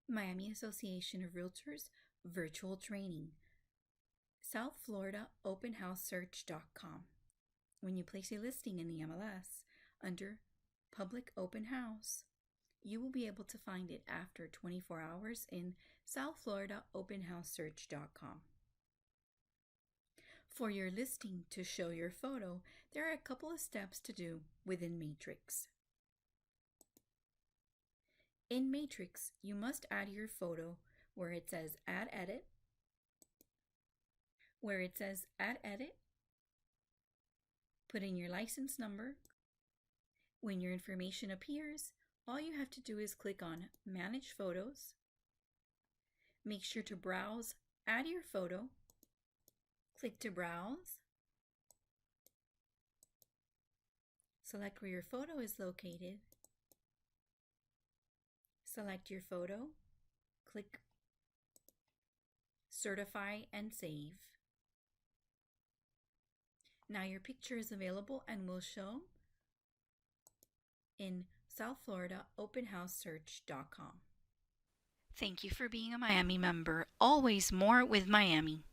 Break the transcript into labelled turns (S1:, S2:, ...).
S1: Miami Association of Realtors virtual training. South Florida openhousesearch.com. When you place a listing in the MLS under Public Open House, you will be able to find it after 24 hours in South Florida openhousesearch.com. For your listing to show your photo, there are a couple of steps to do within Matrix. In Matrix, you must add your photo where it says Add Edit. Where it says Add Edit, put in your license number. When your information appears, all you have to do is click on Manage Photos. Make sure to browse Add Your Photo. Click to browse. Select where your photo is located. Select your photo. Click Certify and Save. Now your picture is available and will show in South Florida openhousesearch.com. Thank you for being a Miami member. Always more with Miami.